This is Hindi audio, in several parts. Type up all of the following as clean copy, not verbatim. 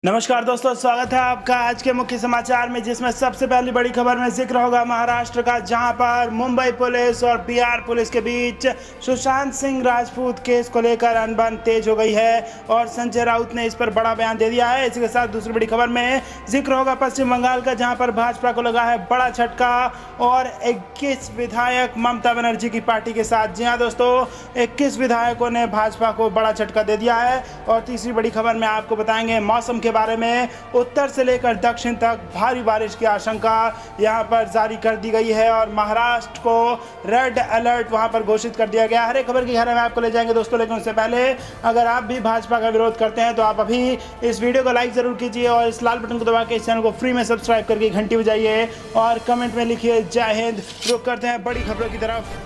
नमस्कार दोस्तों, स्वागत है आपका आज के मुख्य समाचार में, जिसमें सबसे पहली बड़ी खबर में जिक्र होगा महाराष्ट्र का, जहां पर मुंबई पुलिस और बिहार पुलिस के बीच सुशांत सिंह राजपूत केस को लेकर अनबन तेज हो गई है और संजय राउत ने इस पर बड़ा बयान दे दिया है। इसी के साथ दूसरी बड़ी खबर में जिक्र होगा पश्चिम बंगाल का, जहां पर भाजपा को लगा है बड़ा झटका और 21 विधायक ममता बनर्जी की पार्टी के साथ। जी हाँ दोस्तों, 21 विधायकों ने भाजपा को बड़ा झटका दे दिया है। और तीसरी बड़ी खबर में आपको बताएंगे मौसम के बारे में, उत्तर से लेकर दक्षिण तक भारी बारिश की आशंका यहां पर जारी कर दी गई है और महाराष्ट्र को रेड अलर्ट वहां पर घोषित कर दिया गया है। हर एक खबर की गहराई में आपको ले जाएंगे दोस्तों, लेकिन उससे पहले अगर आप भी भाजपा का विरोध करते हैं तो आप अभी इस वीडियो को लाइक जरूर कीजिए और इस लाल बटन को दबा के इस चैनल को फ्री में सब्सक्राइब करके घंटी बजाइए और कमेंट में लिखिए जय हिंद। रुक करते हैं बड़ी खबरों की तरफ।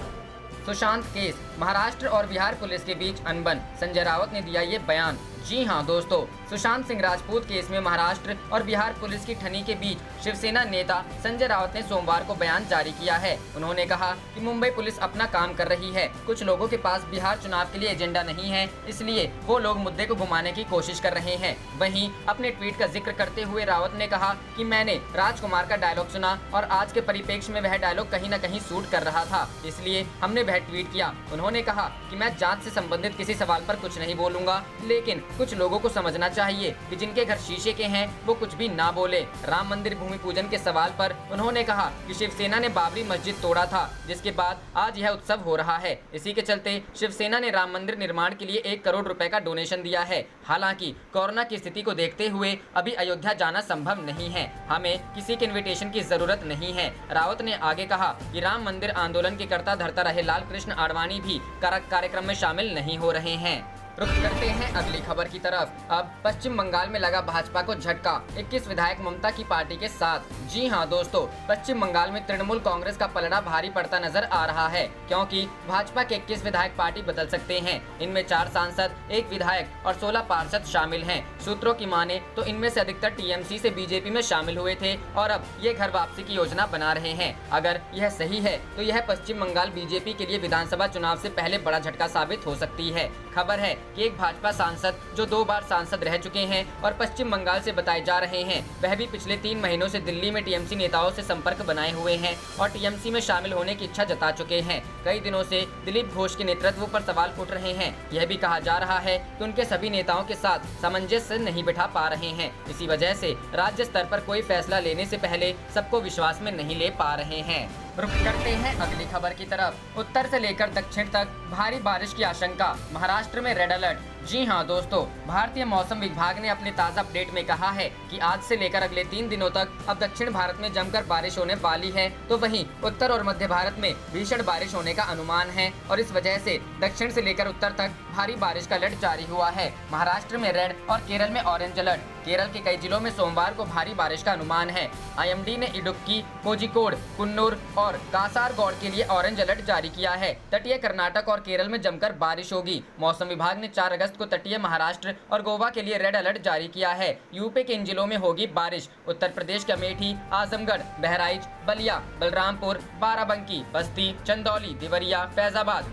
सुशांत केस, महाराष्ट्र और बिहार पुलिस के बीच अनबन, संजय राउत ने दिया ये बयान। जी हां दोस्तों, सुशांत सिंह राजपूत केस में महाराष्ट्र और बिहार पुलिस की ठनी के बीच शिवसेना नेता संजय राउत ने सोमवार को बयान जारी किया है। उन्होंने कहा कि मुंबई पुलिस अपना काम कर रही है, कुछ लोगों के पास बिहार चुनाव के लिए एजेंडा नहीं है, इसलिए वो लोग मुद्दे को घुमाने की कोशिश कर रहे हैं। वहीं अपने ट्वीट का जिक्र करते हुए रावत ने कहा कि मैंने राजकुमार का डायलॉग सुना और आज के परिप्रेक्ष्य में वह डायलॉग कहीं न कहीं सूट कर रहा था, इसलिए हमने वह ट्वीट किया। उन्होंने कहा कि मैं जांच से संबंधित किसी सवाल पर कुछ नहीं बोलूंगा, लेकिन कुछ लोगों को समझना चाहिए कि जिनके घर शीशे के हैं वो कुछ भी ना बोले। राम मंदिर भूमि पूजन के सवाल पर उन्होंने कहा कि शिवसेना ने बाबरी मस्जिद तोड़ा था, जिसके बाद आज यह उत्सव हो रहा है। इसी के चलते शिवसेना ने राम मंदिर निर्माण के लिए 1 करोड़ रुपए का डोनेशन दिया है। हालांकि कोरोना की स्थिति को देखते हुए अभी अयोध्या जाना संभव नहीं है, हमें किसी के इन्विटेशन की जरूरत नहीं है। रावत ने आगे कहा कि राम मंदिर आंदोलन के कर्ता धर्ता रहे लाल कृष्ण आडवाणी भी कार्यक्रम में शामिल नहीं हो रहे हैं। रुक करते हैं अगली खबर की तरफ। अब पश्चिम बंगाल में लगा भाजपा को झटका, 21 विधायक ममता की पार्टी के साथ। जी हां दोस्तों, पश्चिम बंगाल में तृणमूल कांग्रेस का पलड़ा भारी पड़ता नजर आ रहा है, क्योंकि भाजपा के 21 विधायक पार्टी बदल सकते हैं। इनमें 4 सांसद, 1 विधायक और 16 पार्षद शामिल हैं। सूत्रों की माने तो इनमें से अधिकतर टीएमसी से बीजेपी में शामिल हुए थे और अब ये घर वापसी की योजना बना रहे हैं। अगर यह सही है तो यह पश्चिम बंगाल बीजेपी के लिए विधानसभा चुनाव से पहले बड़ा झटका साबित हो सकती है। खबर है कि एक भाजपा सांसद जो 2 बार सांसद रह चुके हैं और पश्चिम बंगाल से बताए जा रहे हैं, वह भी पिछले 3 महीनों से दिल्ली में टीएमसी नेताओं से संपर्क बनाए हुए हैं और टीएमसी में शामिल होने की इच्छा जता चुके हैं। कई दिनों से दिलीप घोष के नेतृत्व पर सवाल उठ रहे हैं। यह भी कहा जा रहा है कि उनके सभी नेताओं के साथ सामंजस्य नहीं बिठा पा रहे हैं। इसी वजह से राज्य स्तर पर कोई फैसला लेने से पहले सबको विश्वास में नहीं ले पा रहे हैं। रुक करते हैं अगली खबर की तरफ। उत्तर से लेकर दक्षिण तक भारी बारिश की आशंका, महाराष्ट्र में रेड अलर्ट। जी हां दोस्तों, भारतीय मौसम विभाग ने अपने ताज़ा अपडेट में कहा है कि आज से लेकर अगले 3 दिनों तक अब दक्षिण भारत में जमकर बारिश होने वाली है, तो वहीं उत्तर और मध्य भारत में भीषण बारिश होने का अनुमान है और इस वजह से दक्षिण से लेकर उत्तर तक भारी बारिश का अलर्ट जारी हुआ है। महाराष्ट्र में रेड और केरल में ऑरेंज अलर्ट। केरल के कई जिलों में सोमवार को भारी बारिश का अनुमान है। आईएमडी ने इडुक्की, कोझिकोड, कुन्नूर और कासारगोड के लिए ऑरेंज अलर्ट जारी किया है। तटीय कर्नाटक और केरल में जमकर बारिश होगी। मौसम विभाग ने 4 अगस्त को तटीय महाराष्ट्र और गोवा के लिए रेड अलर्ट जारी किया है। यूपी के इन जिलों में होगी बारिश। उत्तर प्रदेश के अमेठी, आजमगढ़, बहराइच, बलिया, बलरामपुर, बाराबंकी, बस्ती, चंदौली, देवरिया, फैजाबाद,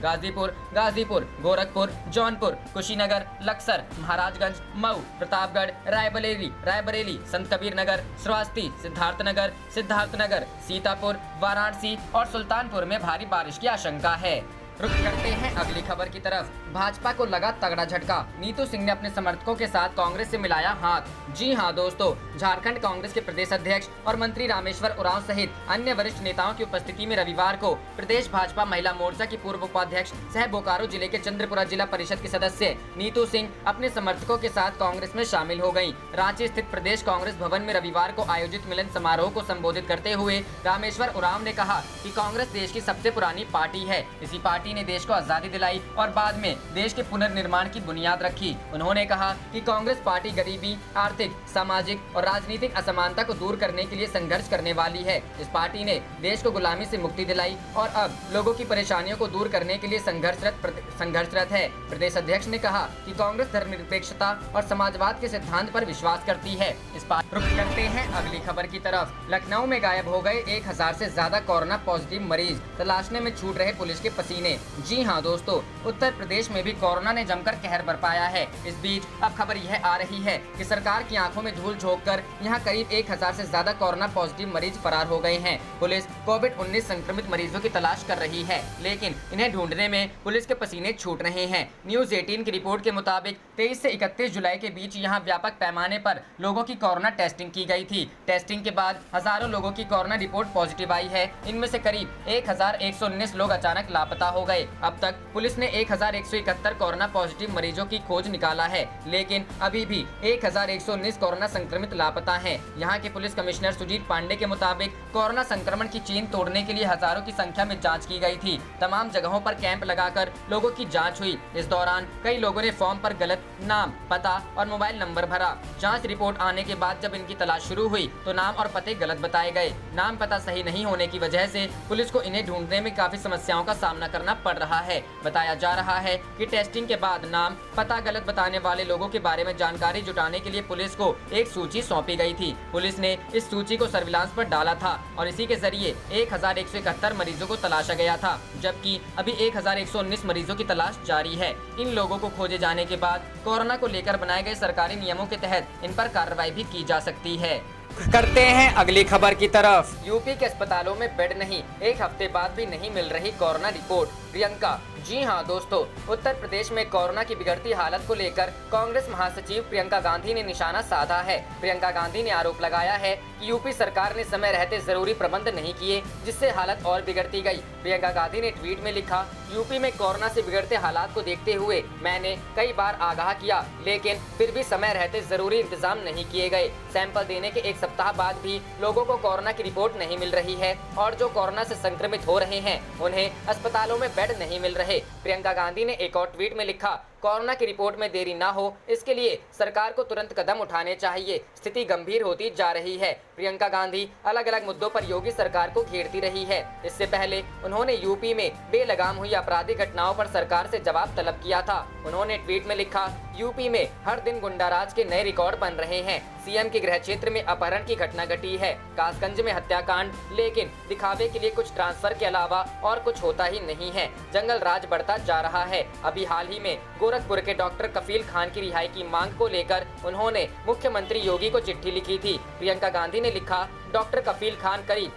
गाजीपुर, गोरखपुर, जौनपुर, कुशीनगर, लक्सर, महाराजगंज, मऊ, प्रतापगढ़, रायबरेली, संत कबीर नगर, श्रावस्ती, सिद्धार्थनगर, सीतापुर, वाराणसी और सुल्तानपुर में भारी बारिश की आशंका है। रुक करते हैं अगली खबर की तरफ। भाजपा को लगा तगड़ा झटका, नीतू सिंह ने अपने समर्थकों के साथ कांग्रेस से मिलाया हाथ। जी हां दोस्तों, झारखंड कांग्रेस के प्रदेश अध्यक्ष और मंत्री रामेश्वर उरांव सहित अन्य वरिष्ठ नेताओं की उपस्थिति में रविवार को प्रदेश भाजपा महिला मोर्चा की पूर्व उपाध्यक्ष सह बोकारो जिले के चंद्रपुरा जिला परिषद की सदस्य नीतू सिंह अपने समर्थकों के साथ कांग्रेस में शामिल हो गयी। रांची स्थित प्रदेश कांग्रेस भवन में रविवार को आयोजित मिलन समारोह को संबोधित करते हुए रामेश्वर उरांव ने कहा कि कांग्रेस देश की सबसे पुरानी पार्टी है। इसी पार्टी ने देश को आजादी दिलाई और बाद में देश के पुनर्निर्माण की बुनियाद रखी। उन्होंने कहा कि कांग्रेस पार्टी गरीबी, आर्थिक, सामाजिक और राजनीतिक असमानता को दूर करने के लिए संघर्ष करने वाली है। इस पार्टी ने देश को गुलामी से मुक्ति दिलाई और अब लोगों की परेशानियों को दूर करने के लिए संघर्षरत है। प्रदेश अध्यक्ष ने कहा कि कांग्रेस धर्मनिरपेक्षता और समाजवाद के सिद्धांत पर विश्वास करती है। इस पर रुक करते हैं अगली खबर की तरफ। लखनऊ में गायब हो गए 1000 से ज्यादा कोरोना पॉजिटिव मरीज, तलाशने में छूट रहे पुलिस के पसीने। जी हां दोस्तों, उत्तर प्रदेश में भी कोरोना ने जमकर कहर बरपाया है। इस बीच अब खबर यह आ रही है कि सरकार की आंखों में धूल झोंककर यहां करीब 1000 से ज्यादा कोरोना पॉजिटिव मरीज फरार हो गए हैं। पुलिस कोविड-19 संक्रमित मरीजों की तलाश कर रही है, लेकिन इन्हें ढूंढने में पुलिस के पसीने छूट रहे हैं। न्यूज 18 की रिपोर्ट के मुताबिक 23 से 31 जुलाई के बीच यहां व्यापक पैमाने पर लोगों की कोरोना टेस्टिंग की गई थी। टेस्टिंग के बाद हजारों लोगों की कोरोना रिपोर्ट पॉजिटिव आई है। इनमें से करीब 1119 लोग अचानक लापता हो गए। अब तक पुलिस ने 1171 कोरोना पॉजिटिव मरीजों की खोज निकाला है, लेकिन अभी भी 1119 कोरोना संक्रमित लापता हैं। यहां के पुलिस कमिश्नर सुजीत पांडे के मुताबिक कोरोना संक्रमण की चेन तोड़ने के लिए हजारों की संख्या में जांच की गई थी। तमाम जगहों पर कैंप लगाकर लोगों की जांच हुई। इस दौरान कई लोगों ने फॉर्म पर गलत नाम, पता और मोबाइल नंबर भरा। जांच रिपोर्ट आने के बाद जब इनकी तलाश शुरू हुई तो नाम और पते गलत बताए गए। नाम पता सही नहीं होने की वजह से पुलिस को इन्हें ढूंढने में काफी समस्याओं का सामना करना पड़ रहा है। बताया जा रहा है कि टेस्टिंग के बाद नाम पता गलत बताने वाले लोगों के बारे में जानकारी जुटाने के लिए पुलिस को एक सूची सौंपी गई थी। पुलिस ने इस सूची को सर्विलांस पर डाला था और इसी के जरिए 1171 मरीजों को तलाशा गया था, जबकि अभी 1119 मरीजों की तलाश जारी है। इन लोगों को खोजे जाने के बाद कोरोना को लेकर बनाए गए सरकारी नियमों के तहत इन पर कार्रवाई भी की जा सकती है। करते हैं अगली खबर की तरफ। यूपी के अस्पतालों में बेड नहीं, एक हफ्ते बाद भी नहीं मिल रही कोरोना रिपोर्ट। प्रियंका, जी हां दोस्तों, उत्तर प्रदेश में कोरोना की बिगड़ती हालत को लेकर कांग्रेस महासचिव प्रियंका गांधी ने निशाना साधा है। प्रियंका गांधी ने आरोप लगाया है कि यूपी सरकार ने समय रहते जरूरी प्रबंध नहीं किए, जिससे हालत और बिगड़ती गई। प्रियंका गांधी ने ट्वीट में लिखा, यूपी में कोरोना से बिगड़ते हालात को देखते हुए मैंने कई बार आगाह किया, लेकिन फिर भी समय रहते जरूरी इंतजाम नहीं किए गए। सैंपल देने के एक सप्ताह बाद भी लोगों को कोरोना की रिपोर्ट नहीं मिल रही है और जो कोरोना से संक्रमित हो रहे हैं उन्हें अस्पतालों में बेड नहीं मिल रहे। प्रियंका गांधी ने एक और ट्वीट में लिखा, कोरोना की रिपोर्ट में देरी ना हो, इसके लिए सरकार को तुरंत कदम उठाने चाहिए। स्थिति गंभीर होती जा रही है। प्रियंका गांधी अलग अलग मुद्दों पर योगी सरकार को घेरती रही है। इससे पहले उन्होंने यूपी में बेलगाम हुई आपराधिक घटनाओं पर सरकार से जवाब तलब किया था। उन्होंने ट्वीट में लिखा, यूपी में हर दिन गुंडाराज के नए रिकॉर्ड बन रहे हैं। सीएम के गृह क्षेत्र में अपहरण की घटना घटी है, कासगंज में हत्याकांड, लेकिन दिखावे के लिए कुछ ट्रांसफर के अलावा और कुछ होता ही नहीं है। जंगल राज बढ़ता जा रहा है। अभी हाल ही में गोरखपुर के डॉक्टर कफील खान की रिहाई की मांग को लेकर उन्होंने मुख्यमंत्री योगी को चिट्ठी लिखी थी। प्रियंका गांधी ने लिखा, डॉक्टर कफील खान करीब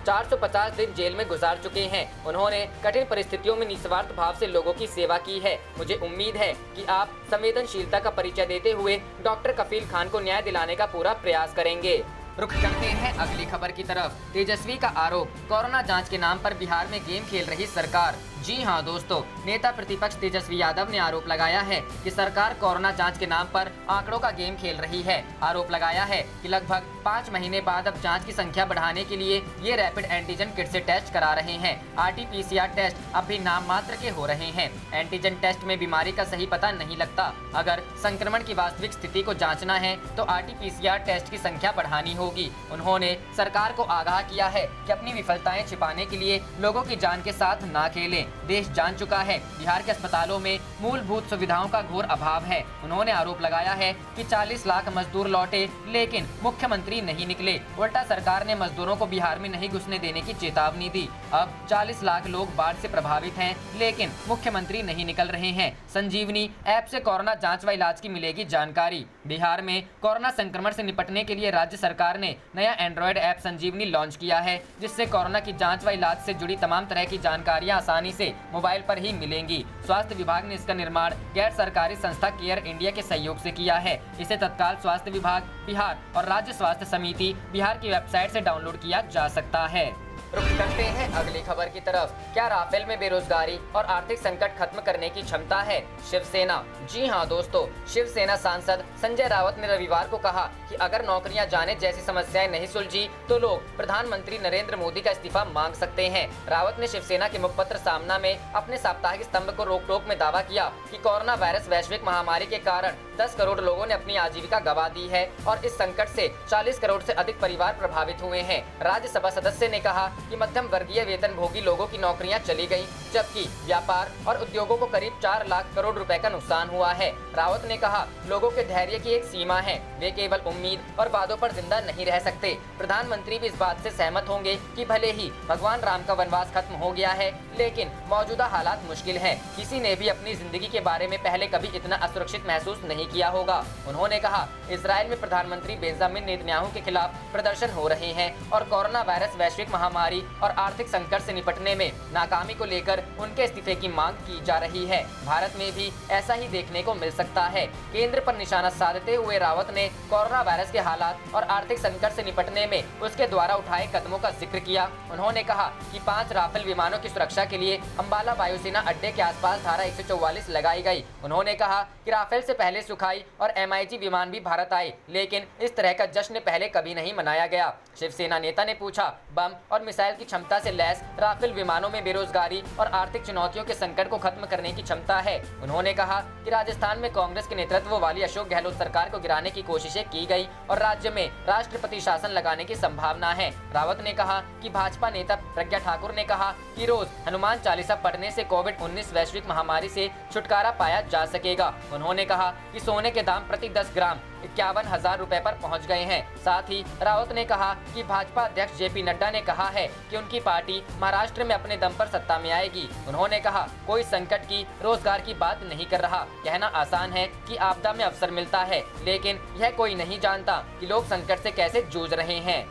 450 दिन जेल में गुजार चुके हैं। उन्होंने कठिन परिस्थितियों में निस्वार्थ भाव से लोगों की सेवा की है। मुझे उम्मीद है कि आप संवेदनशीलता का परिचय देते हुए डॉक्टर कफील खान को न्याय दिलाने का पूरा प्रयास करेंगे। रुक करते हैं अगली खबर की तरफ। तेजस्वी का आरोप, कोरोना जांच के नाम पर बिहार में गेम खेल रही सरकार। जी हां दोस्तों, नेता प्रतिपक्ष तेजस्वी यादव ने आरोप लगाया है कि सरकार कोरोना जांच के नाम पर आंकड़ों का गेम खेल रही है। आरोप लगाया है कि लगभग 5 महीने बाद अब जांच की संख्या बढ़ाने के लिए ये रैपिड एंटीजन किट से टेस्ट करा रहे हैं। RT-PCR टेस्ट अब भी नाम मात्र के हो रहे हैं। एंटीजन टेस्ट में बीमारी का सही पता नहीं लगता। अगर संक्रमण की वास्तविक स्थिति को जाँचना है तो RT-PCR टेस्ट की संख्या बढ़ानी होगी। उन्होंने सरकार को आगाह किया है कि अपनी विफलताएं छिपाने के लिए लोगों की जान के साथ ना खेलें। देश जान चुका है बिहार के अस्पतालों में मूलभूत सुविधाओं का घोर अभाव है। उन्होंने आरोप लगाया है कि 40 लाख मजदूर लौटे लेकिन मुख्यमंत्री नहीं निकले। उल्टा सरकार ने मजदूरों को बिहार में नहीं घुसने देने की चेतावनी दी। अब 40 लाख लोग बाढ़ से प्रभावित हैं, लेकिन मुख्यमंत्री नहीं निकल रहे हैं। संजीवनी ऐप से कोरोना जांच व इलाज की मिलेगी जानकारी। बिहार में कोरोना संक्रमण से निपटने के लिए राज्य सरकार ने नया एंड्रॉयड ऐप संजीवनी लॉन्च किया है, जिससे कोरोना की जांच व इलाज से जुड़ी तमाम तरह की जानकारियां आसानी से मोबाइल पर ही मिलेंगी। स्वास्थ्य विभाग ने इसका निर्माण गैर सरकारी संस्था केयर इंडिया के सहयोग से किया है। इसे तत्काल स्वास्थ्य विभाग बिहार और राज्य स्वास्थ्य समिति बिहार की वेबसाइट से डाउनलोड किया जा सकता है। रुक करते हैं अगली खबर की तरफ। क्या राफेल में बेरोजगारी और आर्थिक संकट खत्म करने की क्षमता है? शिवसेना। जी हां दोस्तों, शिवसेना सांसद संजय रावत ने रविवार को कहा कि अगर नौकरियां जाने जैसी समस्याएं नहीं सुलझी तो लोग प्रधानमंत्री नरेंद्र मोदी का इस्तीफा मांग सकते हैं। रावत ने शिवसेना के मुखपत्र सामना में अपने साप्ताहिक स्तंभ को रोक टोक में दावा किया कि कोरोना वायरस वैश्विक महामारी के कारण 10 करोड़ लोगों ने अपनी आजीविका गंवा दी है और इस संकट से 40 करोड़ से अधिक परिवार प्रभावित हुए हैं। राज्यसभा सदस्य ने कहा कि मध्यम वर्गीय वेतनभोगी लोगों की नौकरियां चली गयी, जबकि व्यापार और उद्योगों को करीब 4 लाख करोड़ रुपए का नुकसान हुआ है। रावत ने कहा, लोगों के धैर्य की एक सीमा है, वे केवल उम्मीद और वादों पर जिंदा नहीं रह सकते। प्रधानमंत्री भी इस बात से सहमत होंगे कि भले ही भगवान राम का वनवास खत्म हो गया है, लेकिन मौजूदा हालात मुश्किल हैं। किसी ने भी अपनी जिंदगी के बारे में पहले कभी इतना असुरक्षित महसूस नहीं किया होगा। उन्होंने कहा, इजराइल में प्रधानमंत्री बेंजामिन नेतन्याहू के खिलाफ प्रदर्शन हो रहे हैं और कोरोना वायरस वैश्विक महामारी और आर्थिक संकट से निपटने में नाकामी को लेकर उनके इस्तीफे की मांग की जा रही है। भारत में भी ऐसा ही देखने को मिल सकता है। केंद्र पर निशाना साधते हुए रावत ने कोरोना वायरस के हालात और आर्थिक संकट से निपटने में उसके द्वारा उठाए कदमों का जिक्र किया। उन्होंने कहा कि 5 राफेल विमानों की सुरक्षा के लिए अंबाला वायुसेना अड्डे के आसपास धारा 144 लगाई गई। उन्होंने कहा कि राफेल से पहले सुखाई और MiG विमान भी भारत आए, लेकिन इस तरह का जश्न पहले कभी नहीं मनाया गया। शिवसेना नेता ने पूछा, बम और मिसाइल की क्षमता से लैस राफेल विमानों में बेरोजगारी और आर्थिक चुनौतियों के संकट को खत्म करने की क्षमता है। उन्होंने कहा कि राजस्थान में कांग्रेस के नेतृत्व वाली अशोक गहलोत सरकार को गिराने की कोशिशें की गई और राज्य में राष्ट्रपति शासन लगाने की संभावना है। रावत ने कहा कि भाजपा नेता प्रज्ञा ठाकुर ने कहा कि रोज हनुमान चालीसा पढ़ने से कोविड-19 वैश्विक महामारी से छुटकारा पाया जा सकेगा। उन्होंने कहा कि सोने के दाम प्रति 10 ग्राम 51,000 रुपए पर पहुंच गए हैं। साथ ही रावत ने कहा कि भाजपा अध्यक्ष JP नड्डा ने कहा है कि उनकी पार्टी महाराष्ट्र में अपने दम पर सत्ता में आएगी। उन्होंने कहा, कोई संकट की, रोजगार की बात नहीं कर रहा। कहना आसान है कि आपदा में अवसर मिलता है, लेकिन यह कोई नहीं जानता कि लोग संकट से कैसे जूझ रहे हैं।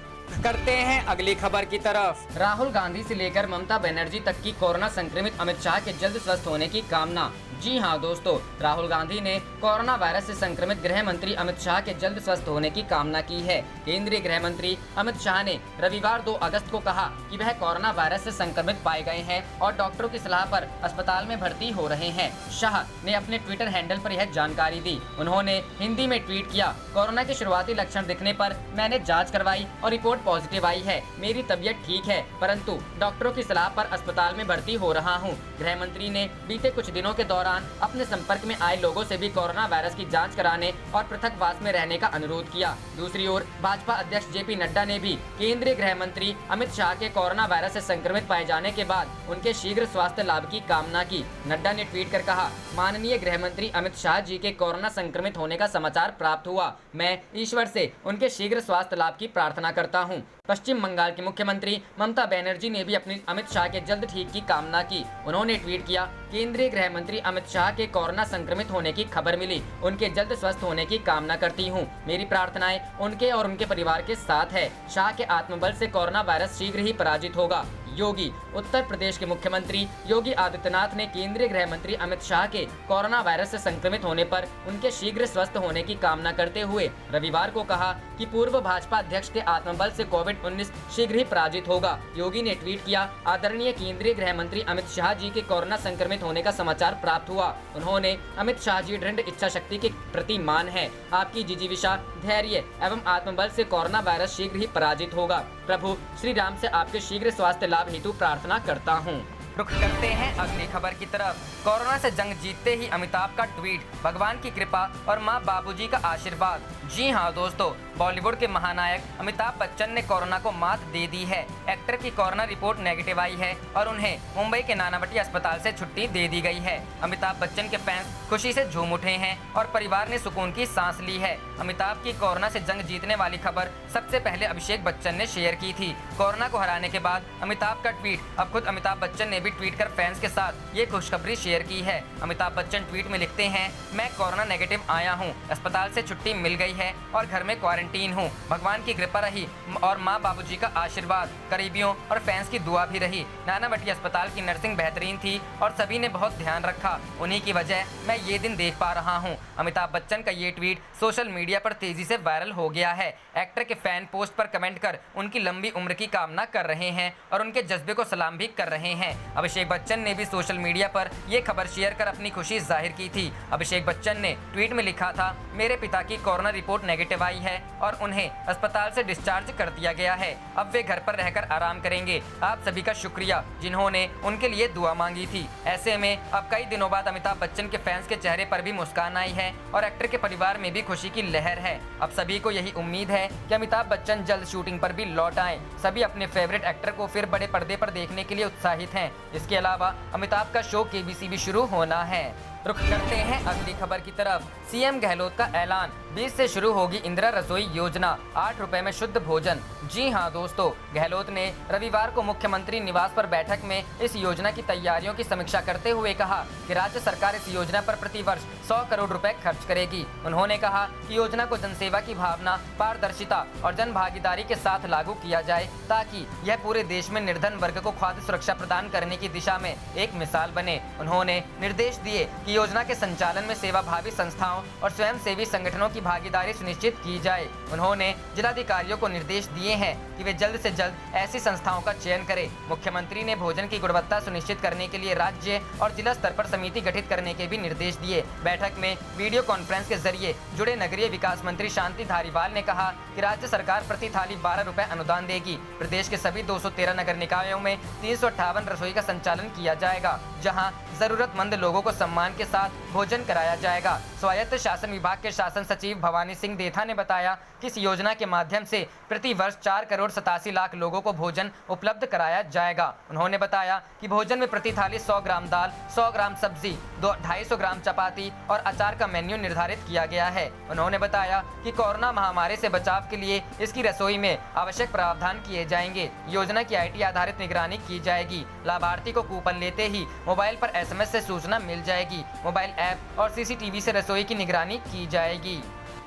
करते हैं अगली खबर की तरफ। राहुल गांधी से लेकर ममता बनर्जी तक की कोरोना संक्रमित अमित शाह के जल्द स्वस्थ होने की कामना। जी हां दोस्तों, राहुल गांधी ने कोरोना वायरस से संक्रमित गृह मंत्री अमित शाह के जल्द स्वस्थ होने की कामना की है। केंद्रीय गृह मंत्री अमित शाह ने रविवार 2 अगस्त को कहा कि वह कोरोना वायरस से संक्रमित पाए गए हैं और डॉक्टरों की सलाह पर अस्पताल में भर्ती हो रहे हैं। शाह ने अपने ट्विटर हैंडल पर यह जानकारी दी। उन्होंने हिंदी में ट्वीट किया, कोरोना के शुरुआती लक्षण दिखने पर मैंने जाँच करवाई और रिपोर्ट पॉजिटिव आई है। मेरी तबीयत ठीक है, परंतु डॉक्टरों की सलाह पर अस्पताल में भर्ती हो रहा हूँ। गृह मंत्री ने बीते कुछ दिनों के दौरान अपने संपर्क में आए लोगों से भी कोरोना वायरस की जांच कराने और पृथकवास में रहने का अनुरोध किया। दूसरी ओर भाजपा अध्यक्ष JP नड्डा ने भी केंद्रीय गृह मंत्री अमित शाह के कोरोना वायरस से संक्रमित पाए जाने के बाद उनके शीघ्र स्वास्थ्य लाभ की कामना की। नड्डा ने ट्वीट कर कहा, माननीय गृह मंत्री अमित शाह जी के कोरोना संक्रमित होने का समाचार प्राप्त हुआ। मैं ईश्वर से उनके शीघ्र स्वास्थ्य लाभ की प्रार्थना करता हूँ। पश्चिम बंगाल की मुख्यमंत्री ममता बनर्जी ने भी अपनी अमित शाह के जल्द ठीक की कामना की। उन्होंने ट्वीट किया, केंद्रीय गृह मंत्री अमित शाह के कोरोना संक्रमित होने की खबर मिली, उनके जल्द स्वस्थ होने की कामना करती हूं। मेरी प्रार्थनाएं उनके और उनके परिवार के साथ है। शाह के आत्मबल से कोरोना वायरस शीघ्र ही पराजित होगा। योगी उत्तर प्रदेश के मुख्यमंत्री योगी आदित्यनाथ ने केंद्रीय गृह मंत्री अमित शाह के कोरोना वायरस से संक्रमित होने पर उनके शीघ्र स्वस्थ होने की कामना करते हुए रविवार को कहा कि पूर्व भाजपा अध्यक्ष के आत्मबल से कोविड-19 शीघ्र ही पराजित होगा। योगी ने ट्वीट किया, आदरणीय केंद्रीय गृह मंत्री अमित शाह जी के कोरोना संक्रमित होने का समाचार प्राप्त हुआ। उन्होंने अमित शाह जी दृढ़ इच्छा शक्ति के प्रतिमान है। आपकी जिजीविषा, धैर्य एवं आत्मबल से कोरोना वायरस शीघ्र ही पराजित होगा। प्रभु श्री राम से आपके शीघ्र स्वास्थ्य लाभ हेतु प्रार्थना करता हूँ। रुख करते हैं अगली खबर की तरफ। कोरोना से जंग जीतते ही अमिताभ का ट्वीट, भगवान की कृपा और मां बाबूजी का आशीर्वाद। जी हां दोस्तों, बॉलीवुड के महानायक अमिताभ बच्चन ने कोरोना को मात दे दी है। एक्टर की कोरोना रिपोर्ट नेगेटिव आई है और उन्हें मुंबई के नानावटी अस्पताल से छुट्टी दे दी गई है। अमिताभ बच्चन के फैंस खुशी से झूम उठे हैं और परिवार ने सुकून की सांस ली है। अमिताभ की कोरोना से जंग जीतने वाली खबर सबसे पहले अभिषेक बच्चन ने शेयर की थी। कोरोना को हराने के बाद अमिताभ का ट्वीट, अब खुद अमिताभ बच्चन ने भी ट्वीट कर फैंस के साथ ये खुशखबरी शेयर की है। अमिताभ बच्चन ट्वीट में लिखते हैं, मैं कोरोना नेगेटिव आया हूँ, अस्पताल से छुट्टी मिल गई है और घर में क्वारंटीन हूँ। भगवान की कृपा रही और माँ बाबूजी का आशीर्वाद, करीबियों और फैंस की दुआ भी रही। नानावटी अस्पताल की नर्सिंग बेहतरीन थी और सभी ने बहुत ध्यान रखा। उन्हीं की वजह मैं ये दिन देख पा रहा हूँ। अमिताभ बच्चन का ये ट्वीट सोशल मीडिया पर तेजी से वायरल हो गया है। एक्टर के फैन पोस्ट पर कमेंट कर उनकी लंबी उम्र की कामना कर रहे हैं और उनके जज्बे को सलाम भी कर रहे हैं। अभिषेक बच्चन ने भी सोशल मीडिया पर ये खबर शेयर कर अपनी खुशी जाहिर की थी। अभिषेक बच्चन ने ट्वीट में लिखा था, मेरे पिता की कोरोना रिपोर्ट नेगेटिव आई है और उन्हें अस्पताल से डिस्चार्ज कर दिया गया है। अब वे घर पर रहकर आराम करेंगे। आप सभी का शुक्रिया जिन्होंने उनके लिए दुआ मांगी थी। ऐसे में अब कई दिनों बाद अमिताभ बच्चन के फैंस के चेहरे पर भी मुस्कान आई है और एक्टर के परिवार में भी खुशी की लहर है। अब सभी को यही उम्मीद है कि अमिताभ बच्चन जल्द शूटिंग पर भी लौट आएं। सभी अपने फेवरेट एक्टर को फिर बड़े पर्दे पर देखने के लिए उत्साहित हैं। इसके अलावा अमिताभ का शो केबीसी भी शुरू होना है। रुख करते हैं अगली खबर की तरफ। सीएम गहलोत का ऐलान, 20 से शुरू होगी इंदिरा रसोई योजना, 8 रुपए में शुद्ध भोजन। जी हां दोस्तों, गहलोत ने रविवार को मुख्यमंत्री निवास पर बैठक में इस योजना की तैयारियों की समीक्षा करते हुए कहा कि राज्य सरकार इस योजना पर प्रतिवर्ष 100 करोड़ रुपए खर्च करेगी। उन्होंने कहा कि योजना को जनसेवा की भावना, पारदर्शिता और जन भागीदारी के साथ लागू किया जाए ताकि यह पूरे देश में निर्धन वर्ग को खाद्य सुरक्षा प्रदान करने की दिशा में एक मिसाल बने। उन्होंने निर्देश दिए कि योजना के संचालन में सेवाभावी संस्थाओं और स्वयंसेवी संगठनों की भागीदारी सुनिश्चित की जाए। उन्होंने जिलाधिकारियों को निर्देश दिए हैं कि वे जल्द से जल्द ऐसी संस्थाओं का चयन करें। मुख्यमंत्री ने भोजन की गुणवत्ता सुनिश्चित करने के लिए राज्य और जिला स्तर पर समिति गठित करने के भी निर्देश दिए। बैठक में वीडियो कॉन्फ्रेंस के जरिए जुड़े नगरीय विकास मंत्री शांति धारीवाल ने कहा कि राज्य सरकार प्रति थाली 12 रुपए अनुदान देगी। प्रदेश के सभी 213 नगर निकायों में 358 रसोई का संचालन किया जाएगा, जहां जरूरतमंद लोगों को सम्मान के साथ भोजन कराया जाएगा। स्वायत्त शासन विभाग के शासन सचिव भवानी सिंह देथा ने बताया कि इस योजना के माध्यम से प्रति वर्ष 4 करोड़ 87 लाख लोगों को भोजन उपलब्ध कराया जाएगा। उन्होंने बताया कि भोजन में प्रति थाली 100 ग्राम दाल, 100 ग्राम सब्जी, 250 ग्राम चपाती और अचार का मेन्यू निर्धारित किया गया है। उन्होंने बताया कि कोरोना महामारी से बचाव के लिए इसकी रसोई में आवश्यक प्रावधान किए जाएंगे। योजना की IT आधारित निगरानी की जाएगी। लाभार्थी को कूपन लेते ही मोबाइल पर SMS से सूचना मिल जाएगी। मोबाइल ऐप और CCTV से रसोई की निगरानी की जाएगी।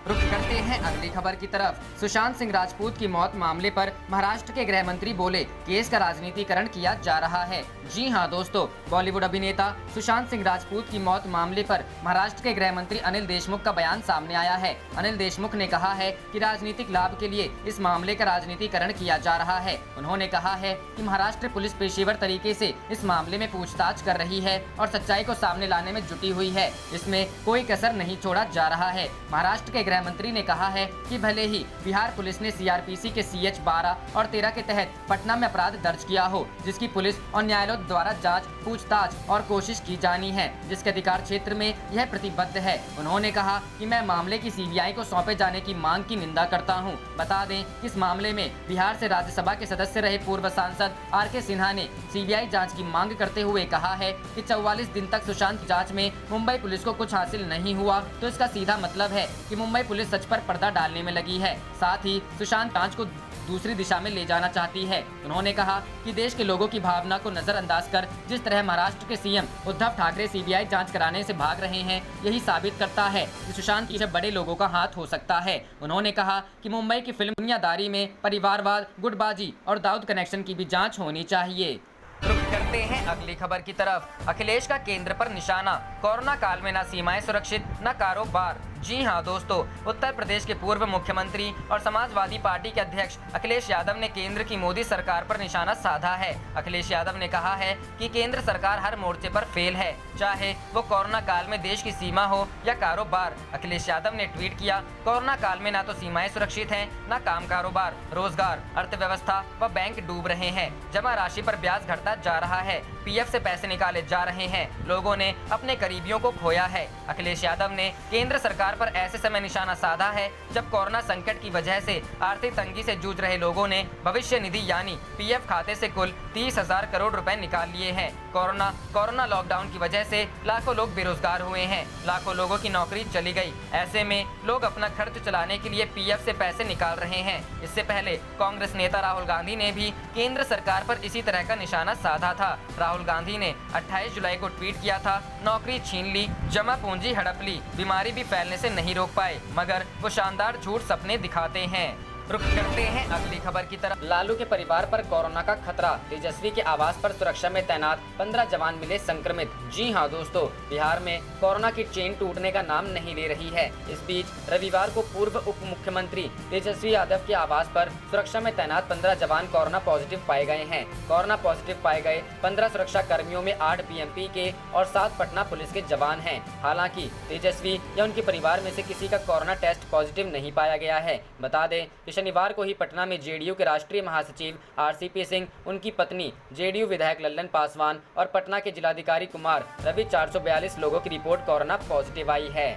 रुख करते हैं अगली खबर की तरफ। सुशांत सिंह राजपूत की मौत मामले पर महाराष्ट्र के गृह मंत्री बोले, केस का राजनीतिकरण किया जा रहा है। जी हां दोस्तों, बॉलीवुड अभिनेता सुशांत सिंह राजपूत की मौत मामले पर महाराष्ट्र के गृह मंत्री अनिल देशमुख का बयान सामने आया है। अनिल देशमुख ने कहा है कि राजनीतिक लाभ के लिए इस मामले का राजनीतिकरण किया जा रहा है। उन्होंने कहा है कि महाराष्ट्र पुलिस पेशेवर तरीके से इस मामले में पूछताछ कर रही है और सच्चाई को सामने लाने में जुटी हुई है। इसमें कोई कसर नहीं छोड़ा जा रहा है। महाराष्ट्र के मंत्री ने कहा है कि भले ही बिहार पुलिस ने CRPC के CH 12 और 13 के तहत पटना में अपराध दर्ज किया हो, जिसकी पुलिस और न्यायालय द्वारा जांच, पूछताछ और कोशिश की जानी है, जिसके अधिकार क्षेत्र में यह प्रतिबद्ध है। उन्होंने कहा कि मैं मामले की CBI को सौंपे जाने की मांग की निंदा करता हूं। बता दें कि इस मामले में बिहार से राज्यसभा के सदस्य रहे पूर्व सांसद RK सिन्हा ने CBI जाँच की मांग करते हुए कहा है कि 44 दिन तक सुशांत जाँच में मुंबई पुलिस को कुछ हासिल नहीं हुआ, तो इसका सीधा मतलब है कि मुंबई पुलिस सच पर पर्दा डालने में लगी है। साथ ही सुशांत जांच को दूसरी दिशा में ले जाना चाहती है। उन्होंने कहा कि देश के लोगों की भावना को नजरअंदाज कर जिस तरह महाराष्ट्र के CM उद्धव ठाकरे CBI जांच कराने से भाग रहे हैं, यही साबित करता है कि सुशांत पीछे बड़े लोगों का हाथ हो सकता है। उन्होंने कहा कि मुंबई की फिल्म दुनियादारी में परिवारवाद, गुटबाजी और दाऊद कनेक्शन की भी जाँच होनी चाहिए। रुख करते हैं अगली खबर की तरफ। अखिलेश का केंद्र पर निशाना, कोरोना काल में न सीमाएं सुरक्षित न कारोबार। जी हां दोस्तों, उत्तर प्रदेश के पूर्व मुख्यमंत्री और समाजवादी पार्टी के अध्यक्ष अखिलेश यादव ने केंद्र की मोदी सरकार पर निशाना साधा है। अखिलेश यादव ने कहा है कि केंद्र सरकार हर मोर्चे पर फेल है, चाहे वो कोरोना काल में देश की सीमा हो या कारोबार। अखिलेश यादव ने ट्वीट किया, कोरोना काल में न तो सीमाएं सुरक्षित हैं, न काम कारोबार, रोजगार, अर्थव्यवस्था व बैंक डूब रहे हैं, जमा राशि पर ब्याज घटता जा रहा है, PF से पैसे निकाले जा रहे हैं, लोगों ने अपने करीबियों को खोया है। अखिलेश यादव ने केंद्र सरकार पर ऐसे समय निशाना साधा है जब कोरोना संकट की वजह से आर्थिक तंगी से जूझ रहे लोगों ने भविष्य निधि यानी PF खाते से कुल 30,000 करोड़ रुपए निकाल लिए हैं। कोरोना लॉकडाउन की वजह से लाखों लोग बेरोजगार हुए हैं, लाखों लोगों की नौकरी चली गई। ऐसे में लोग अपना खर्च चलाने के लिए PF से पैसे निकाल रहे हैं। इससे पहले कांग्रेस नेता राहुल गांधी ने भी केंद्र सरकार पर इसी तरह का निशाना साधा था। राहुल गांधी ने 28 जुलाई को ट्वीट किया था, नौकरी छीन ली, जमा पूंजी हड़प ली, बीमारी भी फैलने से नहीं रोक पाए, मगर वो शानदार झूठ सपने दिखाते हैं। रुक करते हैं अगली खबर की तरफ। लालू के परिवार पर कोरोना का खतरा, तेजस्वी के आवास पर सुरक्षा में तैनात 15 जवान मिले संक्रमित। जी हां दोस्तों, बिहार में कोरोना की चेन टूटने का नाम नहीं ले रही है। इस बीच रविवार को पूर्व उप मुख्यमंत्री तेजस्वी यादव के आवास पर सुरक्षा में तैनात 15 जवान कोरोना पॉजिटिव पाए गए हैं। कोरोना पॉजिटिव पाए गए 15 सुरक्षा कर्मियों में 8 बीएमपी के और 7 पटना पुलिस के जवान हैं। हालांकि तेजस्वी या उनके परिवार में से किसी का कोरोना टेस्ट पॉजिटिव नहीं पाया गया है। बता दें कि शनिवार को ही पटना में जेडीयू के राष्ट्रीय महासचिव आरसीपी सिंह, उनकी पत्नी, जेडीयू विधायक लल्लन पासवान और पटना के जिलाधिकारी कुमार रवि 442 लोगों की रिपोर्ट कोरोना पॉजिटिव आई है।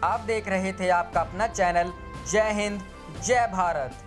आप देख रहे थे आपका अपना चैनल जय हिंद जय भारत।